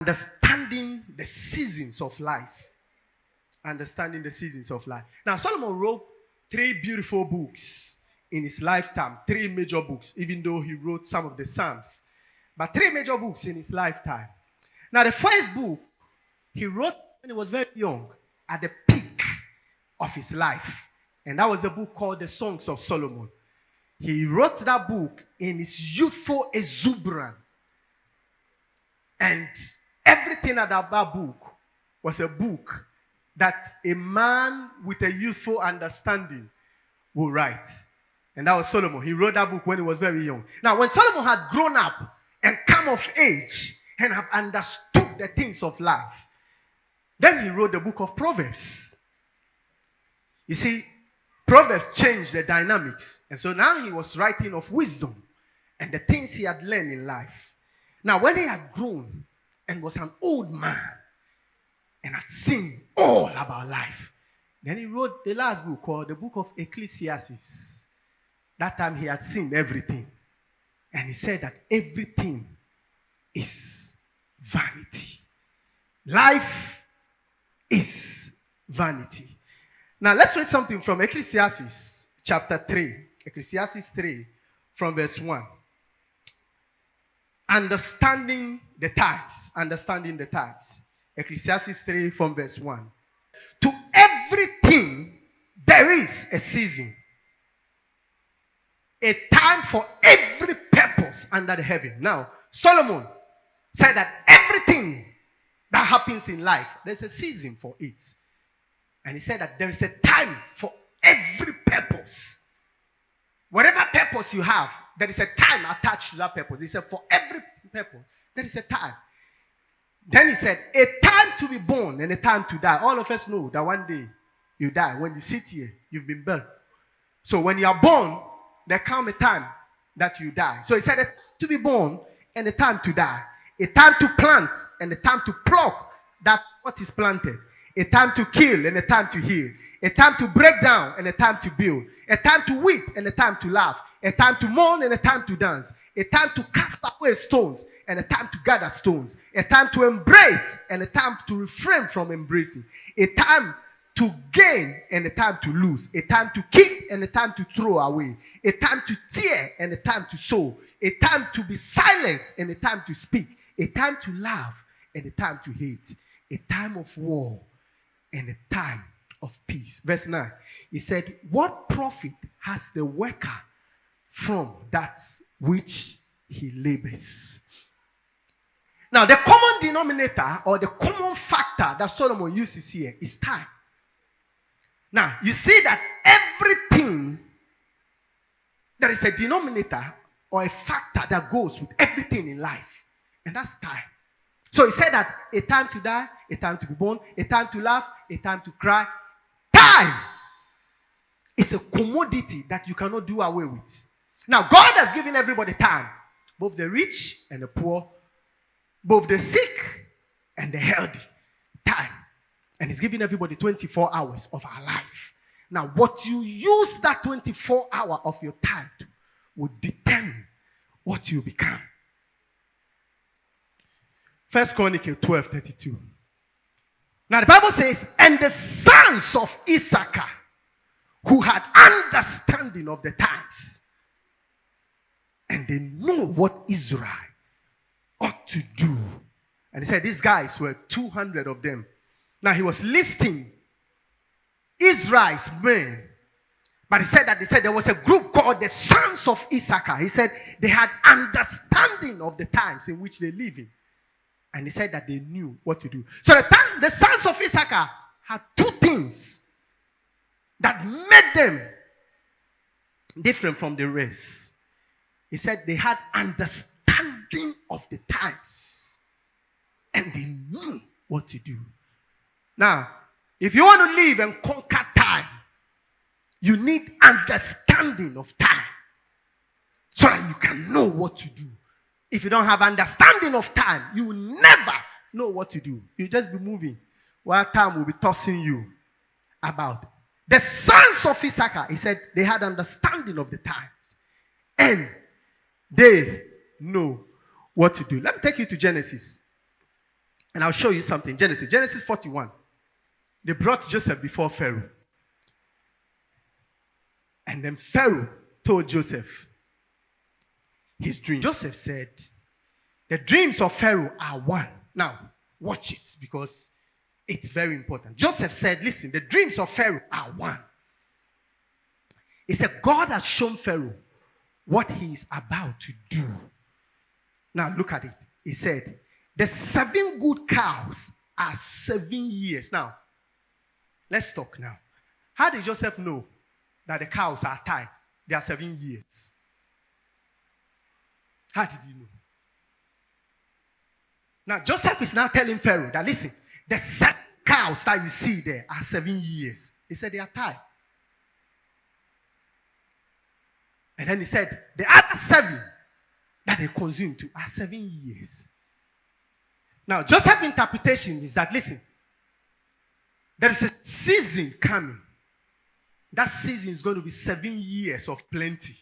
Understanding the seasons of life. Understanding the seasons of life. Now, Solomon wrote 3 beautiful books in his lifetime. 3 major books, even though he wrote some of the Psalms. But 3 major books in his lifetime. Now, the first book he wrote when he was very young, at the peak of his life. And that was the book called The Songs of Solomon. He wrote that book in his youthful exuberance. And everything about that book was a book that a man with a youthful understanding will write. And that was Solomon. He wrote that book when he was very young. Now, when Solomon had grown up and come of age and have understood the things of life, then he wrote the book of Proverbs. You see, Proverbs changed the dynamics. And so now he was writing of wisdom and the things he had learned in life. Now, when he had grown and was an old man and had seen all about life, then he wrote the last book called the book of Ecclesiastes. That time he had seen everything. And he said that everything is vanity. Life is vanity. Now let's read something from Ecclesiastes chapter 3. Ecclesiastes 3 from verse 1. Understanding the times. Understanding the times. Ecclesiastes 3 from verse 1. To everything there is a season. A time for every purpose under the heaven. Now, Solomon said that everything that happens in life, there's a season for it. And he said that there is a time for every purpose. Whatever purpose you have, there is a time attached to that purpose. He said for every purpose, there is a time. Then he said, a time to be born and a time to die. All of us know that one day you die. When you sit here, you've been born. So when you are born, there comes a time that you die. So he said a time to be born and a time to die. A time to plant and a time to pluck that what is planted. A time to kill and a time to heal. A time to break down and a time to build. A time to weep and a time to laugh. A time to mourn and a time to dance. A time to cast away stones and a time to gather stones. A time to embrace and a time to refrain from embracing. A time to gain and a time to lose. A time to keep and a time to throw away. A time to tear and a time to sow. A time to be silenced and a time to speak. A time to laugh and a time to hate. A time of war and a time of peace. Verse 9. He said, what profit has the worker from that which he labors? Now, the common denominator or the common factor that Solomon uses here is time. Now, you see that everything, there is a denominator or a factor that goes with everything in life. And that's time. So he said that a time to die, a time to be born, a time to laugh, a time to cry. Time is a commodity that you cannot do away with. Now, God has given everybody time. Both the rich and the poor. Both the sick and the healthy. Time. And he's giving everybody 24 hours of our life. Now, what you use that 24 hours of your time to will determine what you become. 1 Chronicles 12:32. Now the Bible says, and the sons of Issachar, who had understanding of the times, and they know what Israel ought to do. And he said these guys were 200 of them. Now he was listing Israel's men. But he said there was a group called the sons of Issachar. He said they had understanding of the times in which they live in. And he said that they knew what to do. So the sons of Issachar had 2 things that made them different from the rest. He said they had understanding of the times. And they knew what to do. Now, if you want to live and conquer time, you need understanding of time. So that you can know what to do. If you don't have understanding of time, you will never know what to do. You'll just be moving while time will be tossing you about. The sons of Issachar, he said, they had understanding of the times. And they know what to do. Let me take you to Genesis And I'll show you something. Genesis 41. They brought Joseph before Pharaoh. And then Pharaoh told Joseph his dream. Joseph said, the dreams of Pharaoh are one. Now, watch it because it's very important. Joseph said, listen, the dreams of Pharaoh are one. He said, God has shown Pharaoh what he is about to do. Now, look at it. He said, the 7 good cows are 7 years. Now, let's talk now. How did Joseph know that the cows are tied? They are 7 years. How did he know? Now, Joseph is now telling Pharaoh that, listen, the 7 cows that you see there are 7 years. He said they are tied. And then he said, the other 7 that they consumed too are 7 years. Now, Joseph's interpretation is that, listen, there is a season coming. That season is going to be 7 years of plenty.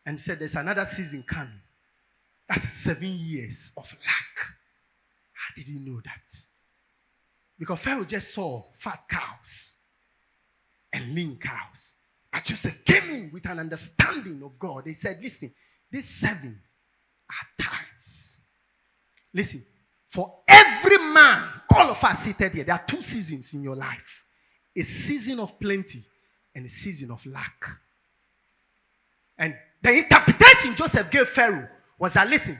And he said there's another season coming. That's 7 years of lack. How did he know that? Because Pharaoh just saw fat cows and lean cows. But Joseph came in with an understanding of God. He said, listen, these 7 are times. Listen, for every man, all of us seated here, there are 2 seasons in your life. A season of plenty and a season of lack. And the interpretation Joseph gave Pharaoh was that, listen,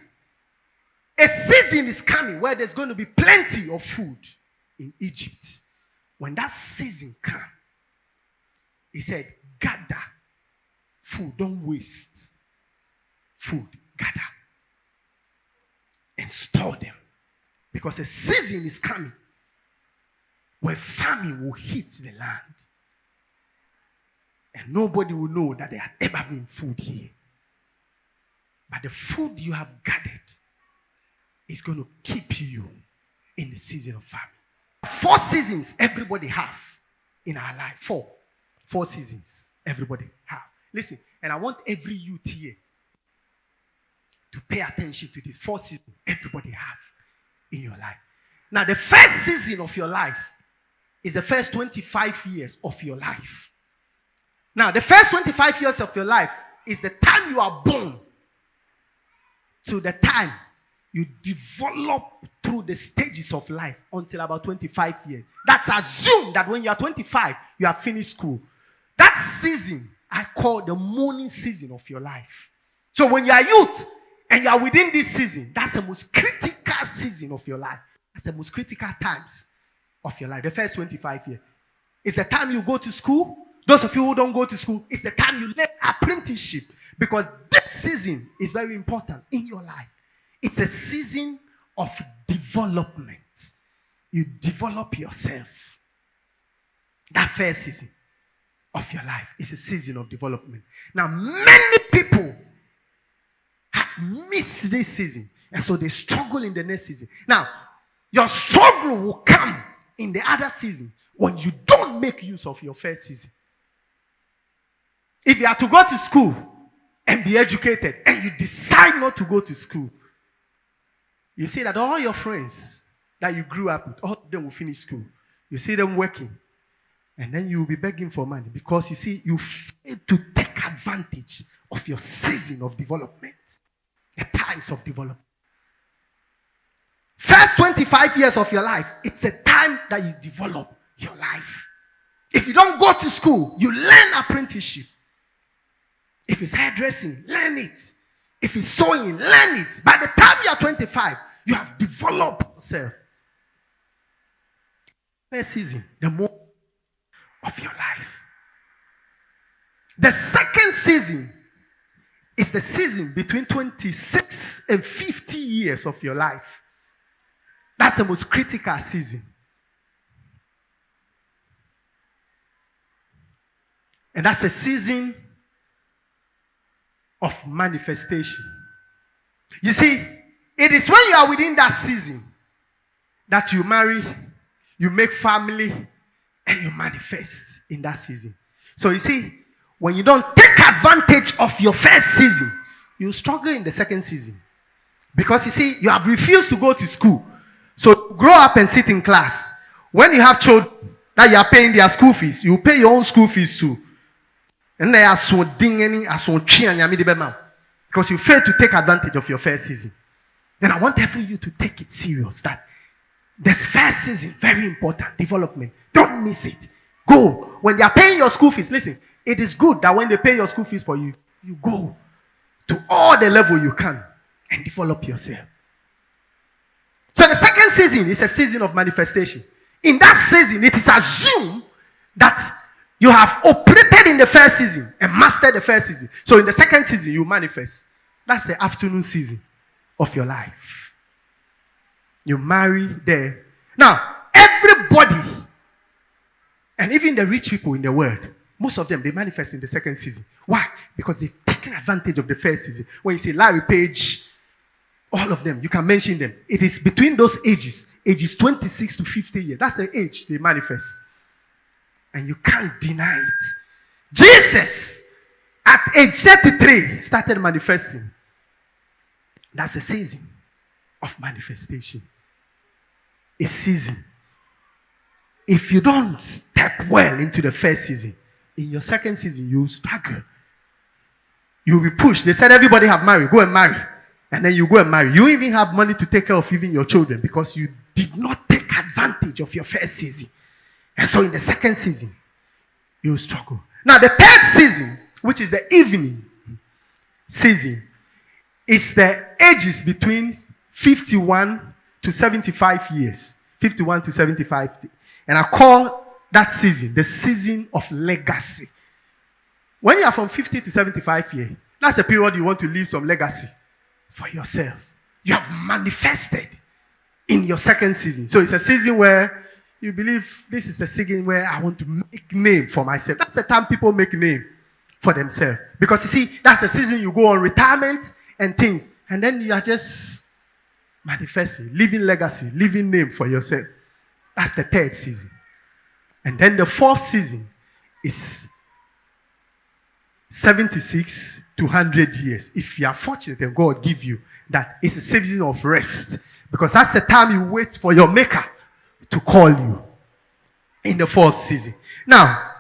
a season is coming where there's going to be plenty of food in Egypt. When that season comes, he said, gather food, don't waste food, gather and store them. Because a season is coming where famine will hit the land. And nobody will know that there had ever been food here. But the food you have gathered is going to keep you in the season of famine. 4 seasons everybody have in our life. 4 seasons everybody have. Listen, and I want every youth here to pay attention to these 4 seasons everybody have in your life. Now, the first season of your life is the first 25 years of your life. Now, the first 25 years of your life is the time you are born to the time you develop through the stages of life until about 25 years. That's assumed that when you are 25, you have finished school. That season, I call the mourning season of your life. So when you are youth and you are within this season, that's the most critical season of your life. That's the most critical times of your life. The first 25 years. It's the time you go to school. Those of you who don't go to school, it's the time you learn apprenticeship. Because this season is very important in your life. It's a season of development. You develop yourself. That first season of your life is a season of development. Now, many people have missed this season. And so they struggle in the next season. Now, your struggle will come in the other season when you don't make use of your first season. If you are to go to school and be educated and you decide not to go to school, you see that all your friends that you grew up with, all of them will finish school. You see them working. And then you will be begging for money because you see, you fail to take advantage of your season of development. The times of development. First 25 years of your life, it's a time that you develop your life. If you don't go to school, you learn apprenticeship. If it's hairdressing, learn it. If it's sewing, learn it. By the time you are 25, you have developed yourself. First season, the more of your life. The second season is the season between 26 and 50 years of your life. That's the most critical season. And that's a season of manifestation. You see, it is when you are within that season that you marry, you make family, and you manifest in that season. So you see, when you don't take advantage of your first season, you struggle in the second season. Because you see, you have refused to go to school. So grow up and sit in class. When you have children that you are paying their school fees, you pay your own school fees too. And they are so dinging as so because you fail to take advantage of your first season. Then I want every you to take it serious that this first season, very important development. Don't miss it. Go. When they are paying your school fees, listen, it is good that when they pay your school fees for you, you go to all the level you can and develop yourself. So the second season is a season of manifestation. In that season, it is assumed that you have operated in the first season and mastered the first season. So in the second season, you manifest. That's the afternoon season of your life. You marry there. Now, everybody, and even the rich people in the world, most of them, they manifest in the second season. Why? Because they've taken advantage of the first season. When you say Larry Page, all of them, you can mention them. It is between those ages 26 to 50 years. That's the age they manifest. And you can't deny it. Jesus, at age 33, started manifesting. That's a season of manifestation. A season. If you don't step well into the first season, in your second season, you struggle. You'll be pushed. They said everybody have married. Go and marry. And then you go and marry. You even have money to take care of even your children because you did not take advantage of your first season. And so in the second season, you struggle. Now the third season, which is the evening season, is the ages between 51 to 75 years. 51 to 75. And I call that season the season of legacy. When you are from 50 to 75 years, that's the period you want to leave some legacy for yourself. You have manifested in your second season. So it's a season where you believe this is the season where I want to make name for myself. That's the time people make name for themselves. Because you see, that's the season you go on retirement and things. And then you are just manifesting, leaving legacy, leaving name for yourself. That's the third season. And then the fourth season is 76 to 100 years. If you are fortunate and God give you that, it's a season of rest. Because that's the time you wait for your maker to call you in the fourth season. Now,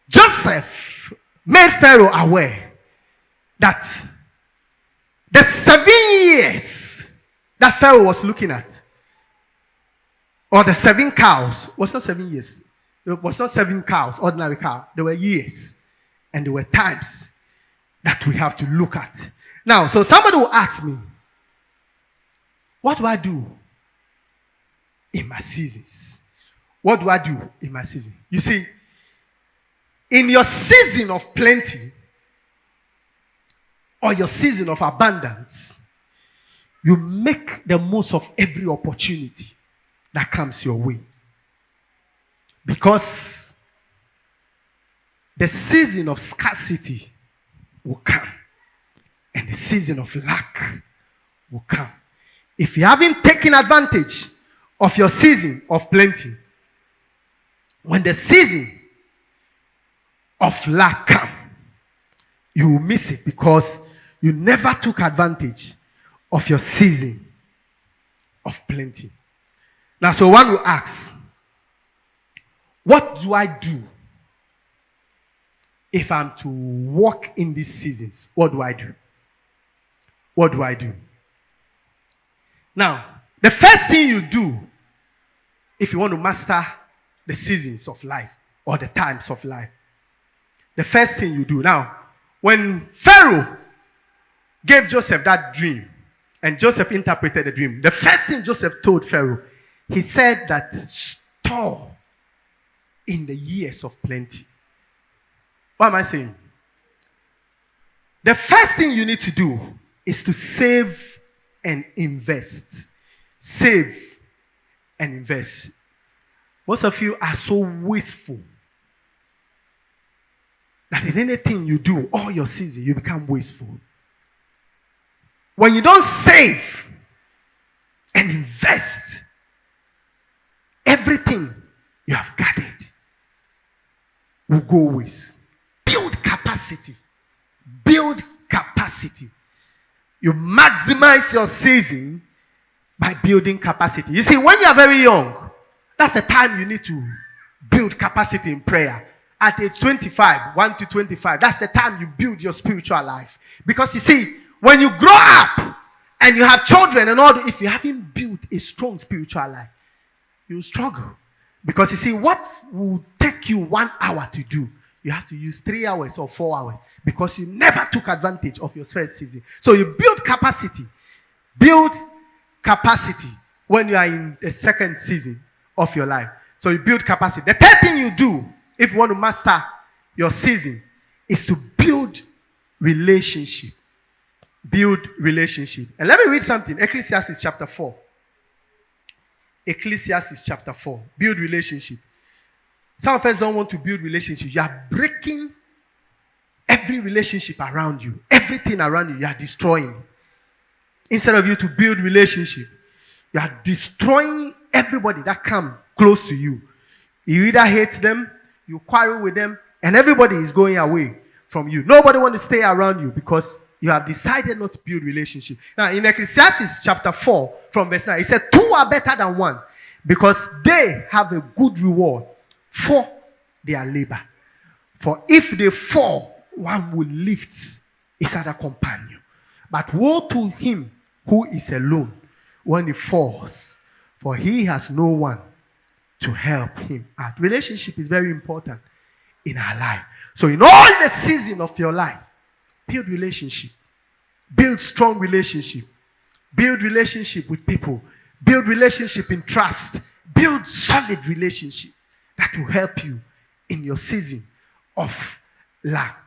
Joseph made Pharaoh aware that the 7 years that Pharaoh was looking at, or the 7 cows, was not 7 years. It was not 7 cows, ordinary cow. There were years. And there were times that we have to look at. Now, so somebody will ask me, what do I do in my seasons? What do I do in my season? You see, in your season of plenty, or your season of abundance, you make the most of every opportunity that comes your way. Because the season of scarcity will come, and the season of lack will come. If you haven't taken advantage of your season of plenty, when the season of lack comes, you will miss it because you never took advantage of your season of plenty. Now, so one will ask, what do I do if I'm to walk in these seasons? What do I do? What do I do? Now, the first thing you do if you want to master the seasons of life or the times of life, the first thing you do. Now, when Pharaoh gave Joseph that dream and Joseph interpreted the dream, the first thing Joseph told Pharaoh, he said that store in the years of plenty. What am I saying? The first thing you need to do is to save and invest. Save and invest. Most of you are so wasteful that in anything you do, all your season, you become wasteful. When you don't save and invest, everything you have gathered will go waste. Build capacity. Build capacity. You maximize your season by building capacity. You see, when you are very young, that's the time you need to build capacity in prayer. At age 25, 1 to 25, that's the time you build your spiritual life. Because you see, when you grow up and you have children and all, if you haven't built a strong spiritual life, you struggle. Because you see, what will take you 1 hour to do, you have to use 3 hours or 4 hours because you never took advantage of your first season. So you build capacity. Build capacity when you are in the second season of your life. So you build capacity. The third thing you do if you want to master your season is to build relationship. Build relationship. And let me read something. Ecclesiastes chapter 4. Ecclesiastes chapter 4. Build relationship. Some of us don't want to build relationship. You are breaking every relationship around you. Everything around you, you are destroying. Instead of you to build relationship, you are destroying everybody that come close to you. You either hate them, you quarrel with them, and everybody is going away from you. Nobody wants to stay around you because you have decided not to build relationship. Now, in Ecclesiastes chapter 4, from verse 9, it said, 2 are better than 1 because they have a good reward for their labor. For if they fall, one will lift his other companion. But woe to him who is alone when he falls, for he has no one to help him out. Relationship is very important in our life. So in all the season of your life, build relationship. Build strong relationship. Build relationship with people. Build relationship in trust. Build solid relationship that will help you in your season of lack.